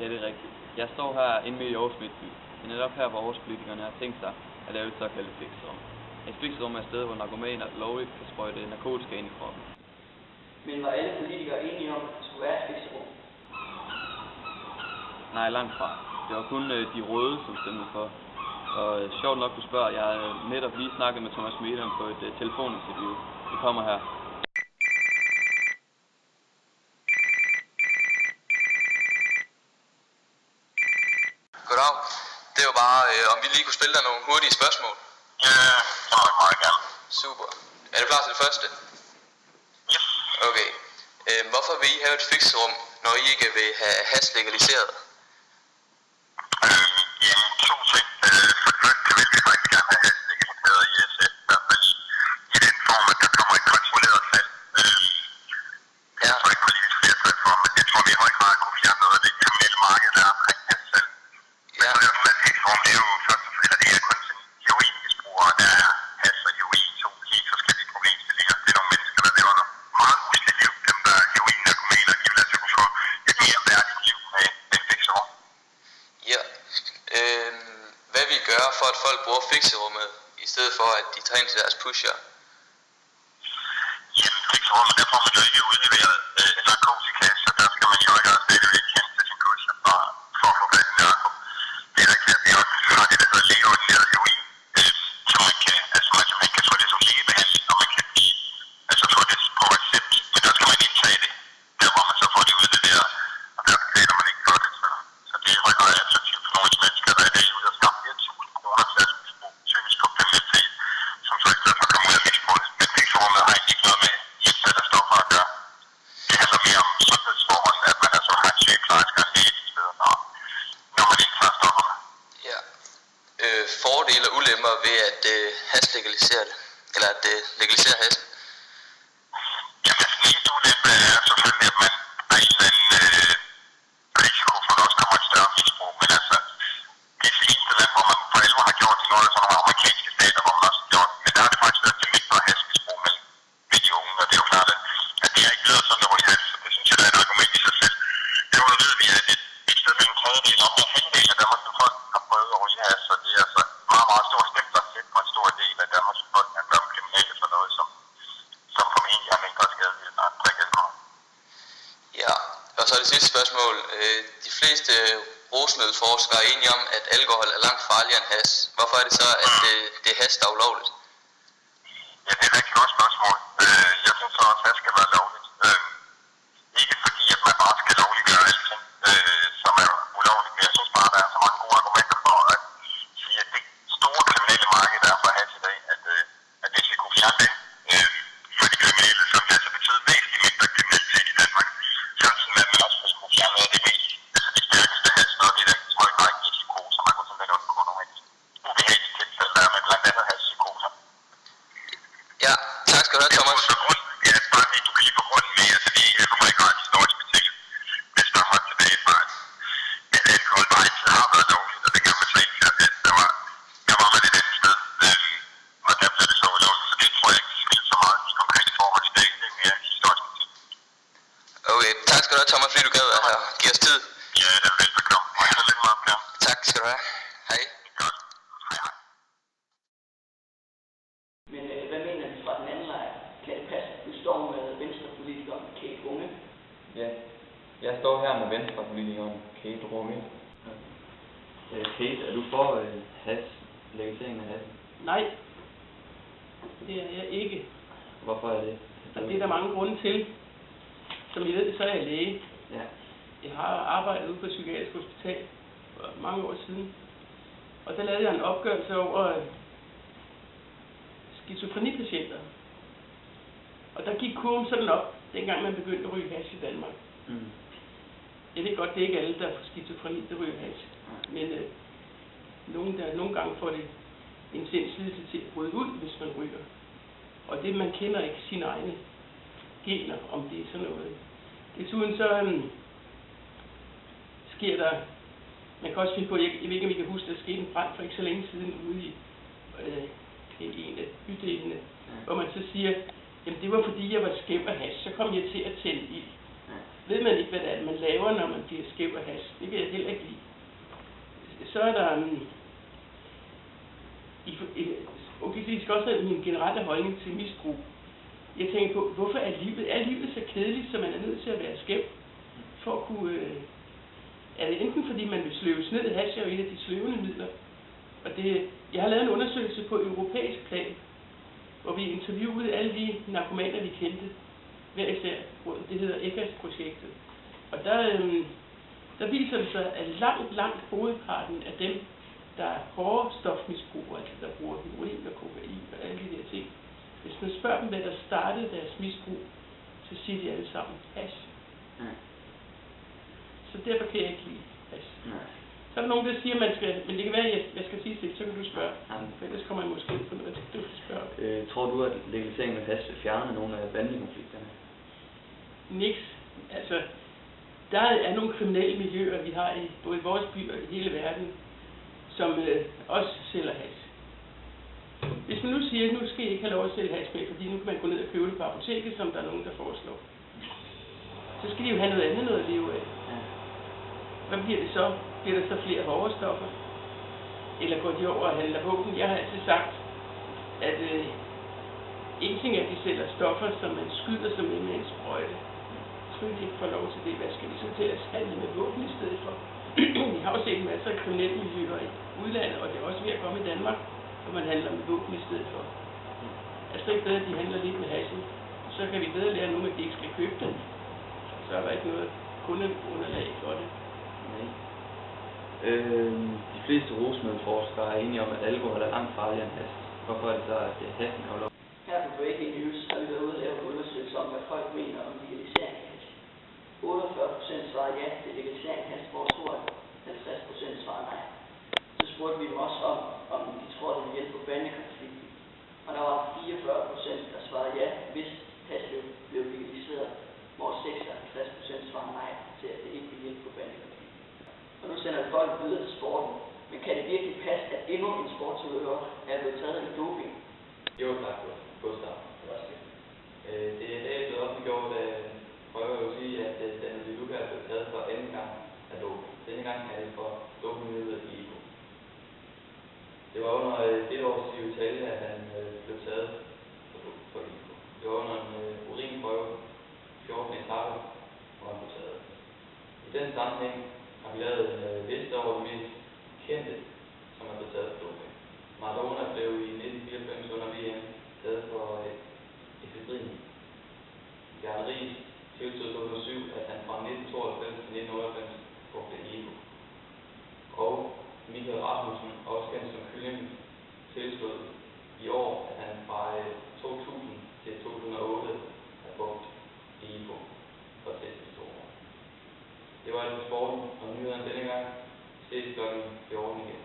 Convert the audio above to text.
Ja, det er rigtigt. Jeg står her inde midt i Aarhus Midtby. Det er netop her, hvor Aarhus-politikerne har tænkt sig at lave et såkaldt fixerum. Et fixerum er et sted, hvor narkomaner lovligt kan sprøjte narkotika ind i kroppen. Men var alle politikere enige om, at der skulle være et fixerum? Nej, langt fra. Det var kun de røde, som stemte for. Og sjovt nok, du spørger, jeg har netop lige snakket med Thomas Medem på et telefoninterview. Det kommer her. Goddag. Det var bare, om vi lige kunne stille dig nogle hurtige spørgsmål. Ja, det må jeg meget gerne. Super. Er du klar til det første? Ja. Okay. Hvorfor vil I have et fixerum, når I ikke vil have hash legaliseret? Jamen, to ting. For det første vil vi faktisk gerne have hash legaliseret i SF, i hvert fald i den form, at der kommer et kontrolleret salg. Det er så ikke politisk flertal for, men jeg tror, vi i høj grad kunne fjerne noget af det kriminelle marked, der er omkring hashsalg. Ja. Så er sådan et fixerum, det er jo først og fremmest, det er kun til heroinmisbrugere, der er hash og heroin, to helt forskellige problemstillinger. Det er nogle mennesker, der lever noget meget usligt liv, dem der er heroin-narkomaner, de vil altså kunne få et mere værdigt liv med et fixerum. Ja. Hvad vil I gøre for, at folk bruger fixerummet, i stedet for, at de tager ind til deres pusher? Jamen, fixerummet, der får man jo ikke udleveret narkotika, så der skal man jo ikke stadigvæk kende til sin pusher for at få fat i narko. Det er rigtigt, at vi også har det, der hedder legaliseret heroin, så man kan få det som lægebehandling, og man kan få det på recept, men der skal man indtage det, der hvor man så får det udleveret, og der betaler man ikke for det, så det er i høj grad attraktivt for nogle af de mennesker, der er der ude og skaffe 4.000 kroner til deres misbrug, psykisk og kriminalitet, som så i stedet for at komme ud af misbruget. Men fixerummet har ikke noget med hjælpsæt af stoffer at gøre. Det handler mere om sundhedsforholdene, at man altså har en sygeplejerske og en læge i stedet, når man indtager stofferne. Ja. Fordele og ulemper ved at hash legalisere det, eller at legalisere hash? Jamen, den eneste ulempe er selvfølgelig, at man har en eller anden risiko for, at der også kommer et større misbrug. Men altså, det er det eneste land, hvor man for alvor har gjort det, noget af sådan nogle amerikanske stater, hvor man også har gjort det. Men der har det faktisk været til mindre hashmisbrug med de unge, og det er jo klart, at det er ikke videre sådan at ryge hash, så det synes jeg, der er et argument i sig selv. Derudover ved vi, at et sted mellem en tredjedel og en halvdel af Danmarks befolkning har prøvet at ryge hash, så det er altså meget, meget stor stempladsæt på en stor del af Danmarks befolkning at gøre kriminelle for noget, som formentlig er mindre skadeligt end at drikke alkohol. Ja, og så det sidste spørgsmål. De fleste rusmiddelforskere er enige om, at alkohol er langt farligere end hash. Hvorfor er det så, at det er hash, der er ulovligt? Ja, det er et rigtig godt spørgsmål. Jeg synes så også, at hash skal være lovligt. Ikke fordi, at man bare skal lovliggøre alting, som er ulovligt, men jeg synes bare, at der er så mange gode argumenter for at sige, at det store kriminelle marked, der er for hash i dag, at hvis vi kunne fjerne det for de kriminelle, som vil altså betyde væsentligt mindre kriminalitet i Danmark, samtidig med, at man også kunne fjerne noget af det mest, altså det stærkeste hash, noget af det der tror jeg ikke risiko, så man kunne simpelthen undgå nogle af de ubehagelige tilfælde, der er med blandt andet hashpsykoser. Ja, tak skal du have, Thomas. Ja, bare lige, du kan lige få grunden med, altså det er for mig godt historisk betinget. Det stammer tilbage fra, at alkohol bare altid har været lovligt, og det kan man så indføre, at der var man et andet sted, og der blev det så ulovligt, så det tror jeg ikke skiller så meget i konkrete forhold i dag, det er mere historisk betinget. Okay, tak skal du have, Thomas, fordi du gad være her. Giv os tid. Ja, det er velbekomme. Og jeg er lidt meget opgave. Tak skal du have. Hej. Godt. Hej, hej. Men hvad mener du fra den anden lejr? Kan det passe, at du står med venstrepolitikeren Kate Runge? Ja, jeg står her med venstrepolitikeren Kate Runge. Kate, er du for hash, legalisering af hash? Nej, det er jeg ikke. Hvorfor er det? Og det er der mange grunde til. Som I ved, så er jeg læge. Ja. Jeg har arbejdet ude på Psykiatrisk Hospital for mange år siden. Og der lavede jeg en opgørelse over skizofrenipatienter. Og der gik kurven sådan op, dengang man begyndte at ryge hash i Danmark. Mm. Jeg ved godt, det er ikke alle, der får skizofreni, der ryger hash. Men nogle gange får det en sindslidelse til at bryde ud, hvis man ryger. Og det, man kender ikke sine egne gener, om det er sådan noget. Desuden så sker der, man kan også finde på, jeg ved ikke, om I kan huske, der skete en brand for ikke så længe siden ude i en af bydelene, hvor man så siger, jamen det var fordi, jeg var skæv af hash, så kom jeg til at tænde ild. ved man ikke, hvad det er, man laver, når man bliver skæv af hash. Det vil jeg heller ikke lide. Så er der vi skal også have min generelle holdning til misbrug. Jeg tænker på, hvorfor er livet så kedeligt, så man er nødt til at være skæv? For at kunne... er det enten fordi, man vil sløves ned? Hash er jo et af de sløvende midler. Og jeg har lavet en undersøgelse på europæisk plan, hvor vi interviewede alle de narkomaner, vi kendte, hver især. Det hedder ECAS-projektet. Og der viser det sig, at langt hovedparten af dem, der er hårde stofmisbrugere, altså der bruger heroin og kokain og alle de der ting, hvis man spørger dem, hvad der startede deres misbrug, så siger de alle sammen hash. Så derfor kan jeg ikke lide hash. Så er der nogen, der siger, at man skal, men det kan være, at jeg skal sige det, så kan du spørge. For ellers kommer jeg måske på noget, du skal spørge. Tror du, at legaliseringen af hash vil fjerne nogle af bandekonflikterne? Niks. Altså, der er nogle kriminelle miljøer, vi har både i vores by og i hele verden, som også sælger hash. Hvis man nu siger, at nu skal I ikke have lov at sælge hash med, fordi nu kan man gå ned og købe det på apoteket, som der er nogen, der foreslår, så skal de jo have noget andet noget at leve af. Hvad bliver det så? Bliver der så flere hårde stoffer? Eller går de over og handler våben? Jeg har altid sagt, at en ting er, at de sælger stoffer, som man skyder sig med en sprøjte. Så vil de ikke få lov til det. Hvad skal de så til at handle med våben i stedet for? Vi har jo set masser af kriminelle miljøer i udlandet, og det er også ved at komme i Danmark, hvor man handler med våben i stedet for. Altså det er ikke bedre, at de handler lidt med hashen. Så kan vi bedre lære nogen, at de ikke skal købe den. Så er der ikke noget kundeunderlag for det. De fleste rusmiddelforskere er enige om, at alkohol er langt farligere end hash. Hvorfor er det så, at hashen er ulovlig? Her på Breaking News har vi været ude og lave en undersøgelse om, hvad folk mener om legalisering af hash. 48% svarer ja til legalisering af hash, hvor 50% svarer nej. Så spurgte vi dem også om de tror, det vil hjælpe på bandekonflikten. Og der var 44%, der svarede ja, hvis hash blev legaliseret, hvor 56% svarer nej til, at det ikke vil hjælpe på bandekonflikten. Og nu sender vi folk videre til sporten. Men kan det virkelig passe, at endnu en sportsudøver er blevet taget i doping? Jo, tak, Gustav. Det er i dag blevet offentliggjort, prøver jeg at sige, at Daniel Luca er blevet taget for anden gang af doping. Denne gang er det for dopingmidlet IGO. Det var under det års i Italien, at han blev taget for IGO. Det var under en urinprøve 14. etape, hvor han blev taget. I den sammenhæng har vi lavet en liste over de mest kendte, som er blevet taget for doping. Maradona blev i 1994 under VM taget for efedrin. Bjarne Riis tilstod 2007, at han fra 1992 til 1998 brugte IGO. Og Michael Rasmussen, også kendt som Kylling, tilstod i år, at han fra 2000 til 2008 har brugt IGO for testosteron. Det var altså sporten og nyhederne denne gang. Ses kl. 14 igen.